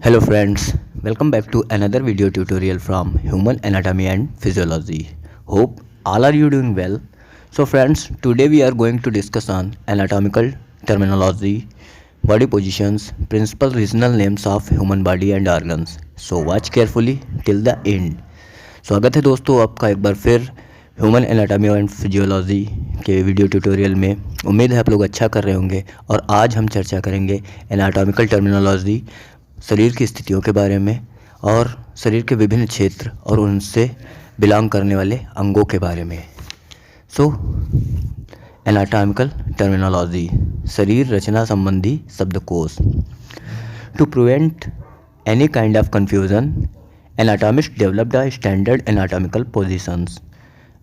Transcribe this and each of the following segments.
Hello friends, welcome back to another video tutorial from Human Anatomy and Physiology. Hope all are you doing well. So friends, today we are going to discuss on anatomical terminology, body positions, principal regional names of human body and organs. So watch carefully till the end. स्वागत है दोस्तों आपका एक बार फिर human anatomy and physiology के video tutorial में। उम्मीद है आप लोग अच्छा कर रहे होंगे। और आज हम चर्चा करेंगे एनाटॉमिकल टर्मिनोलॉजी, शरीर की स्थितियों के बारे में और शरीर के विभिन्न क्षेत्र और उनसे बिलोंग करने वाले अंगों के बारे में। सो एनाटॉमिकल टर्मिनोलॉजी, शरीर रचना संबंधी शब्दकोश। To prevent any kind of confusion, anatomists developed a standard anatomical positions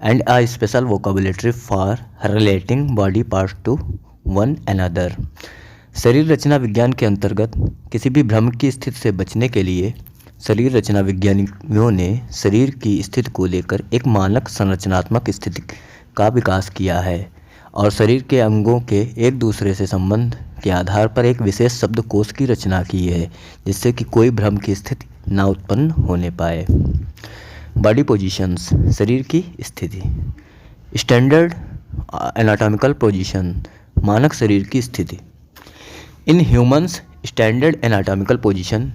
and a special vocabulary for relating body parts to one another. शरीर रचना विज्ञान के अंतर्गत किसी भी भ्रम की स्थिति से बचने के लिए शरीर रचना विज्ञानियों ने शरीर की स्थिति को लेकर एक मानक संरचनात्मक स्थिति का विकास किया है और शरीर के अंगों के एक दूसरे से संबंध के आधार पर एक विशेष शब्दकोश की रचना की है, जिससे कि कोई भ्रम की स्थिति ना उत्पन्न होने पाए। बॉडी पोजीशंस, शरीर की स्थिति। स्टैंडर्ड एनाटॉमिकल पोजीशन, मानक शरीर की स्थिति। In humans, standard anatomical position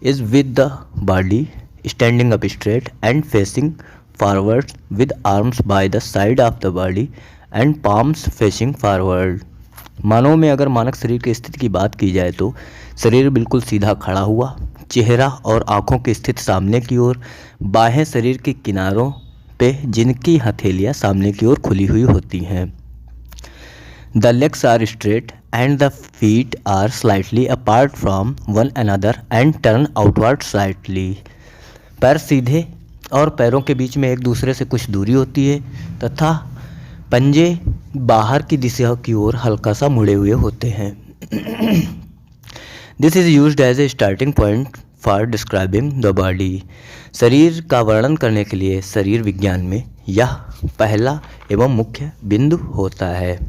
is with the body standing up straight and facing forward with arms by the side of the body and palms facing forward. मानव में अगर मानक शरीर की स्थिति की बात की जाए तो शरीर बिल्कुल सीधा खड़ा हुआ, चेहरा और आँखों की स्थिति सामने की ओर, बाहें शरीर के किनारों पे जिनकी हथेलियाँ सामने की ओर खुली हुई होती हैं। The legs are straight and the feet are slightly apart from one another and turn outward slightly. पैर सीधे और पैरों के बीच में एक दूसरे से कुछ दूरी होती है तथा पंजे बाहर की दिशा की ओर हल्का सा मुड़े हुए होते हैं। This is used as a starting point for describing the body. शरीर का वर्णन करने के लिए शरीर विज्ञान में यह पहला एवं मुख्य बिंदु होता है।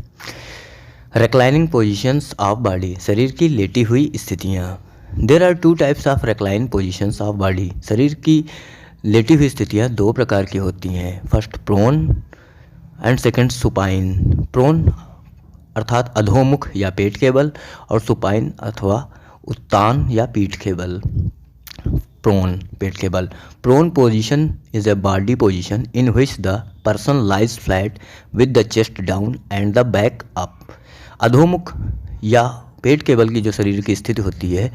रिक्लाइनिंग पोजीशंस ऑफ बॉडी, शरीर की लेटी हुई स्थितियाँ। There are two types of reclining positions of body. शरीर की लेटी हुई स्थितियाँ दो प्रकार की होती हैं। First prone and second supine. Prone अर्थात अधोमुख या पेट के बल, और सुपाइन अथवा उत्तान या पीठ के बल। प्रोन, पेट के बल। Prone position is a body position in which the person lies flat with the chest down and the back up. अधोमुख या पेट के बल की जो शरीर की स्थिति होती है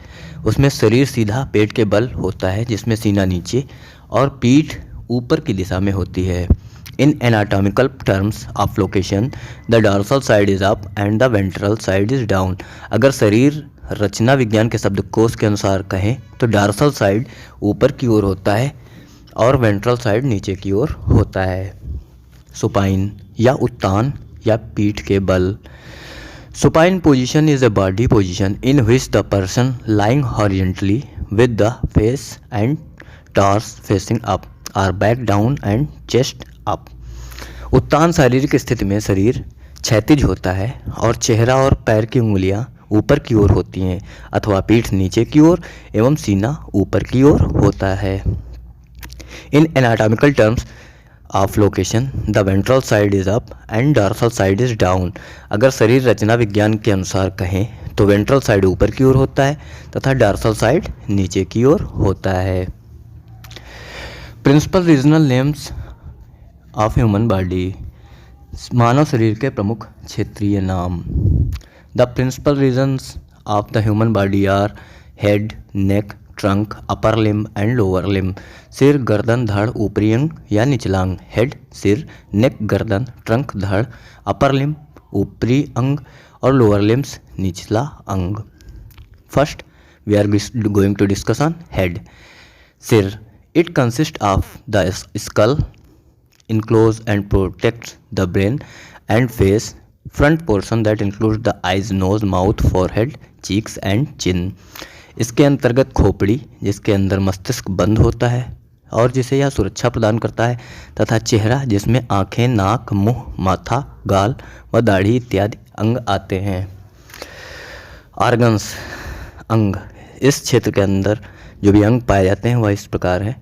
उसमें शरीर सीधा पेट के बल होता है, जिसमें सीना नीचे और पीठ ऊपर की दिशा में होती है। In anatomical terms of location, the dorsal side is up and the ventral side is down. अगर शरीर रचना विज्ञान के शब्दकोश के अनुसार कहें तो डॉर्सल साइड ऊपर की ओर होता है और वेंट्रल साइड नीचे की ओर होता है। सुपाइन या उत्तान या पीठ के बल। Supine position is a body position in which the person lying horizontally with the face and torso facing up or back down and chest up. उत्तान शारीरिक स्थिति में शरीर क्षैतिज होता है और चेहरा और पैर की उंगलियां ऊपर की ओर होती हैं अथवा पीठ नीचे की ओर एवं सीना ऊपर की ओर होता है। In anatomical terms of location, the ventral side is up and dorsal side is down. अगर शरीर रचना विज्ञान के अनुसार कहें तो वेंट्रल साइड ऊपर की ओर होता है तथा डॉर्सल साइड नीचे की ओर होता है। Principal regional names of human body, मानव शरीर के प्रमुख क्षेत्रीय नाम। The principal regions of the human body are head, neck, trunk, upper limb and lower limb. सिर, गर्दन, धड़, ऊपरी अंग या निचला अंग। हेड सिर, नेक गर्दन, ट्रंक धड़, अपर लिम्ब ऊपरी अंग और लोअर लिम्ब्स निचला अंग। First we are going to discuss on head, सिर। It consist of the skull, enclose and protects the brain and face. Front portion that includes the eyes, nose, mouth, forehead, cheeks and chin. इसके अंतर्गत खोपड़ी, जिसके अंदर मस्तिष्क बंद होता है और जिसे यह सुरक्षा प्रदान करता है, तथा चेहरा जिसमें आँखें, नाक, मुंह, माथा, गाल व दाढ़ी इत्यादि अंग आते हैं। ऑर्गन्स, अंग। इस क्षेत्र के अंदर जो भी अंग पाए जाते हैं वह इस प्रकार है: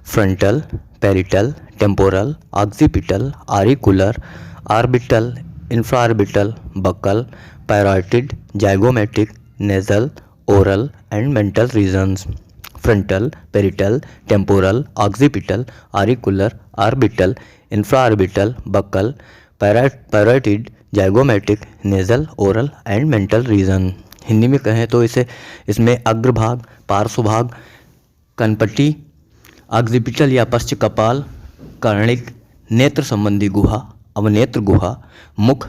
frontal, parietal, temporal, occipital, auricular, orbital, infraorbital, buccal, parotid, zygomatic, nasal, oral and mental regions. Frontal, parietal, temporal, occipital, auricular, orbital, infraorbital, buccal, parotid, zygomatic, nasal, oral and mental region. हिंदी में कहें तो इसमें अग्रभाग, पार्श्वभाग, कनपट्टी, ऑक्सीपिटल या पश्च कपाल, कर्णिक, नेत्र संबंधी गुहा, अवनेत्र गुहा, मुख,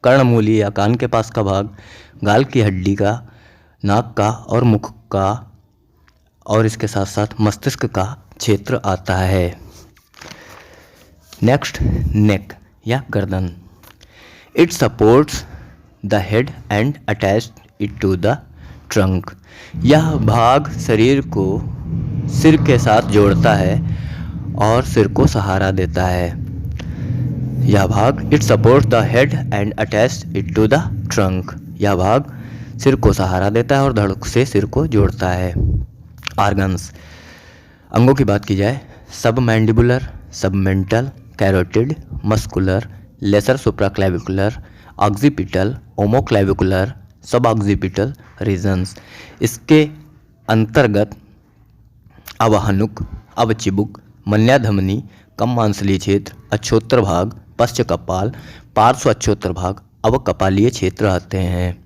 कर्णमूली या कान के पास का भाग, गाल की हड्डी का, नाक का और मुख का और इसके साथ साथ मस्तिष्क का क्षेत्र आता है। नेक्स्ट, नेक या गर्दन। It supports the head and attached it to the trunk. यह भाग शरीर को सिर के साथ जोड़ता है और सिर को सहारा देता है। यह भाग it supports the head and attached it to the trunk. यह भाग सिर को सहारा देता है और धड़ से सिर को जोड़ता है। ऑर्गन्स, अंगों की बात की जाए, submandibular, submental, carotid, muscular, lesser supraclavicular, occipital, omoclavicular, suboccipital regions. इसके अंतर्गत अवहनुक, अवचिबुक, मन्याधमनी, कम मांसलीय क्षेत्र, अक्षोत्र भाग, पश्च कपाल, पार्श्व अक्षोत्र भाग, अवकपालीय क्षेत्र आते हैं।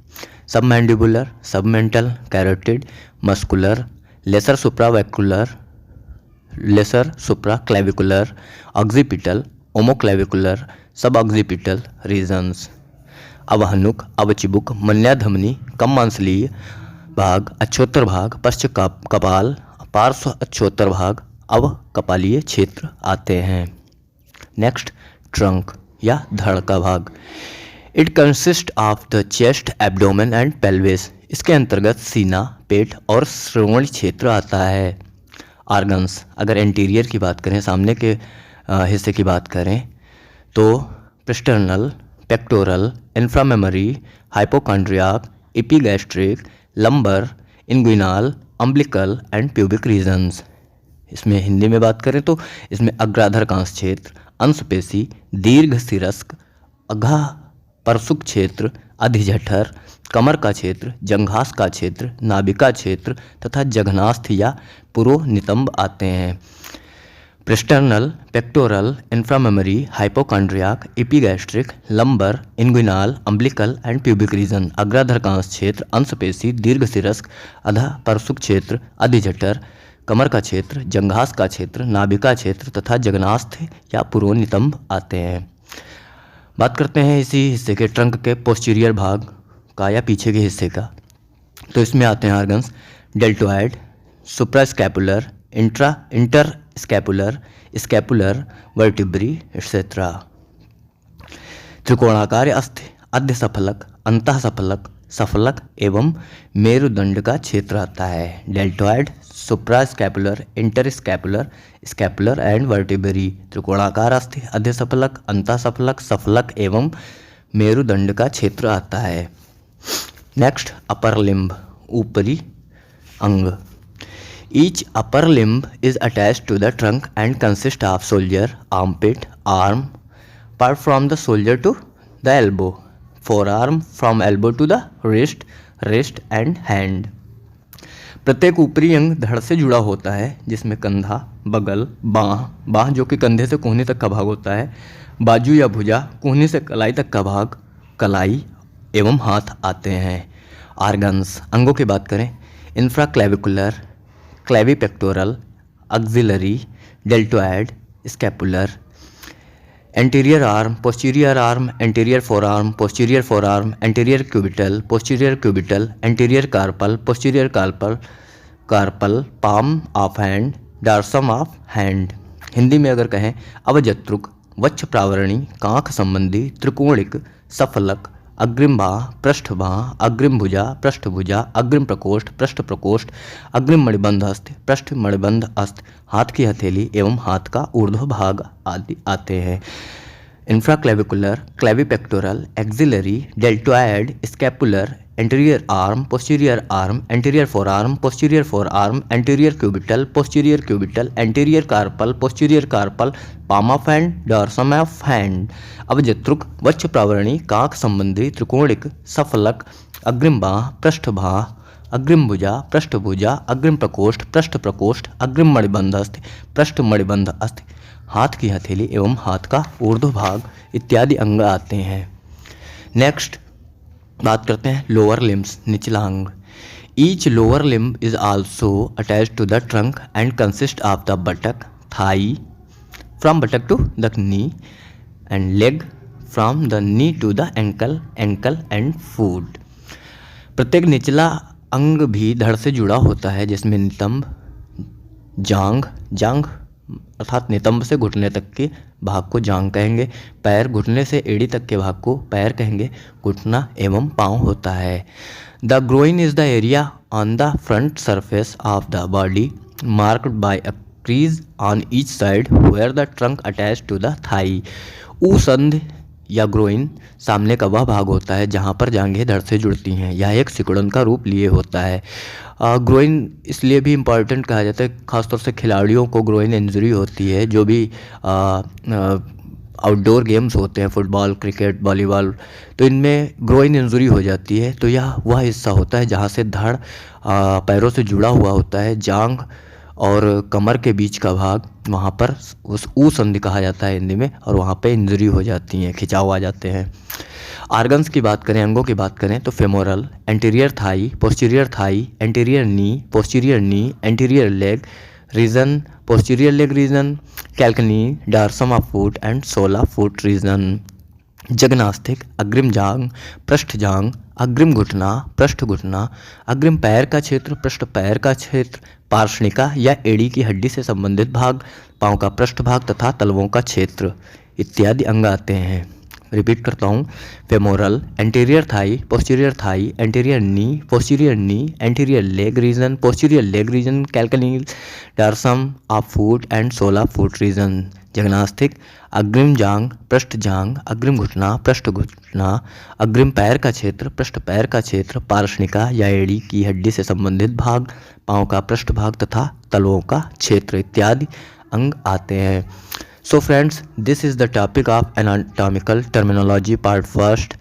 Submandibular, submental, carotid, muscular, lesser supraclavicular, occipital, omoclavicular, suboccipital regions. अवहनुक, अवचिबुक, मन्याधमनी, कम मांसलीय भाग, अक्षोत्र भाग, पश्च कपाल, पार्श्व अक्षोत्र भाग, अवकपालीय क्षेत्र आते हैं। नेक्स्ट, ट्रंक या धड़ का भाग। It consist of the chest, abdomen and pelvis. इसके अंतर्गत सीना, पेट और श्रोणि क्षेत्र आता है। ऑर्गन्स, अगर एंटीरियर की बात करें, सामने के हिस्से की बात करें तो presternal, pectoral, inframammary, hypochondriac, epigastric, lumbar, inguinal, umbilical and pubic regions. इसमें हिंदी में बात करें तो इसमें अग्राधर कांस क्षेत्र, अंशपेशी, दीर्घ सिरस्क, अघा परसुक क्षेत्र, अधिजठर, कमर का क्षेत्र, जंघास का क्षेत्र, नाभिका क्षेत्र तथा जघनास्थ या पुरोनितंब आते हैं। Presternal, pectoral, inframammary, hypochondriac, epigastric, lumbar, inguinal, umbilical and pubic region. अग्राधर कांस क्षेत्र, अंशपेशी, दीर्घ सिरस्क, अधा परसुक क्षेत्र, अधिजठर, कमर का क्षेत्र, जंघास का क्षेत्र, नाभिका क्षेत्र तथा जघनास्थ या पुरोनितंब आते हैं। बात करते हैं इसी हिस्से के ट्रंक के पोस्टीरियर भाग का या पीछे के हिस्से का। तो इसमें आते हैं organs: deltoid, suprascapular, interscapular, scapular, vertebrae etcetera. त्रिकोणाकार अस्थि, अध्य सफलक, अंतः सफलक, सफलक एवं मेरुदंड का क्षेत्र आता है। Deltoid, suprascapular, interscapular, scapular and vertebrae. त्रिकोणाकार अस्थि, अध्य सफलक, अंतः सफलक, सफलक एवं मेरुदंड का क्षेत्र आता है। नेक्स्ट, अपर लिम्ब, ऊपरी अंग। Each upper limb is attached to the trunk and consist of shoulder, armpit, arm, part from the shoulder to the elbow, forearm from elbow to the wrist, wrist and hand. प्रत्येक ऊपरी अंग धड़ से जुड़ा होता है, जिसमें कंधा, बगल, बाँह जो कि कंधे से कोहनी तक का भाग होता है, बाजू या भुजा, कोहनी से कलाई तक का भाग, कलाई एवं हाथ आते हैं। ऑर्गन्स, अंगों की बात करें, infraclavicular, clavipectoral, axillary, deltoid, scapular. Anterior arm, posterior arm, anterior forearm, posterior forearm, anterior cubital, posterior cubital, anterior carpal, posterior carpal, palm of hand, dorsum of hand. हिंदी में अगर कहें, अवजत्रुक, वक्ष प्रावरणी, कांख संबंधी, त्रिकोणिक, सफलक, अग्रिम बाह, पृष्ठ बाह, अग्रिम भुजा, पृष्ठ भुजा, अग्रिम प्रकोष्ठ, पृष्ठ प्रकोष्ठ, अग्रिम मणिबंध हस्त, पृष्ठ मणिबंध हस्त, हाथ की हथेली एवं हाथ का ऊर्ध्व भाग आदि आते हैं। infraclavicular, clavipectoral, axillary, deltoid, scapular, anterior arm, posterior arm, anterior forearm, anterior cubital, anterior carpal, palm of hand, dorsum of hand। अवजत्रुक, वक्ष प्रावरणी, काक संबंधी, त्रिकोणिक, सफलक, अग्रिम बाह, पृष्ठ बाह, अग्रिम भुजा, पृष्ठभुजा, अग्रिम प्रकोष्ठ, अग्रिम मणिबंध अस्थ, पृष्ठ मणिबंध अस्थ, हाथ की हथेली एवं हाथ का ऊर्ध्व भाग इत्यादि अंग आते हैं। नेक्स्ट बात करते हैं लोअर लिम्स, निचला अंग। Each lower limb is also attached to the trunk and consist of the buttock, thigh, from buttock to the knee, and leg from the knee to the ankle and foot. प्रत्येक निचला अंग भी धड़ से जुड़ा होता है, जिसमें नितंब, जांघ अर्थात नितंब से घुटने तक के भाग को जांघ कहेंगे, पैर घुटने से एड़ी तक के भाग को पैर कहेंगे, घुटना एवं पाँव होता है। The groin is the area on the front surface of the body marked by a crease on each side where the trunk attach to the thigh. ऊसंध या ग्रोइन सामने का वह भाग होता है जहाँ पर जांघें धड़ से जुड़ती हैं। यह एक सिकुड़न का रूप लिए होता है। ग्रोइन इसलिए भी इम्पॉर्टेंट कहा जाता है, खासतौर से खिलाड़ियों को ग्रोइन इंजरी होती है, जो भी आउटडोर गेम्स होते हैं, फुटबॉल, क्रिकेट, वॉलीबॉल, तो इनमें ग्रोइन इंजरी हो जाती है। तो यह वह हिस्सा होता है जहाँ से धड़ पैरों से जुड़ा हुआ होता है, जांघ और कमर के बीच का भाग, वहाँ पर उस ऊसंधि कहा जाता है हिंदी में, और वहाँ पे इंजरी हो जाती हैं, खिंचाव आ जाते हैं। आर्गन्स की बात करें, अंगों की बात करें तो femoral, anterior thigh, posterior thigh, anterior knee, anterior leg region, posterior leg region, calcaneal, dorsum of foot and sole foot region. जगनास्थिक, अग्रिम जांघ, पृष्ठ जांघ, अग्रिम घुटना, पृष्ठ घुटना, अग्रिम पैर का क्षेत्र, पृष्ठ पैर का क्षेत्र, पार्श्वनिका या एड़ी की हड्डी से संबंधित भाग, पांव का पृष्ठ भाग तथा तलवों का क्षेत्र इत्यादि अंग आते हैं। रिपीट करता हूँ, femoral, anterior thigh, anterior knee, anterior leg region, calcaneal, dorsum of foot and sole foot region. जगनास्थिक, अग्रिम जांघ, पृष्ठ जांघ, अग्रिम घुटना, पृष्ठ घुटना, अग्रिम पैर का क्षेत्र, पृष्ठ पैर का क्षेत्र, पार्श्वनिका या एड़ी की हड्डी से संबंधित भाग, पांव का पृष्ठ भाग तथा तलवों का क्षेत्र इत्यादि अंग आते हैं। So friends, this is the topic of anatomical terminology part first.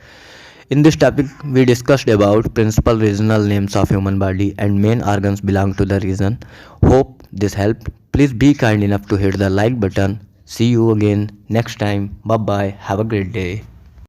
In this topic, we discussed about principal regional names of human body and main organs belong to the region. Hope this helped. Please be kind enough to hit the like button. See you again next time. Bye bye. Have a great day.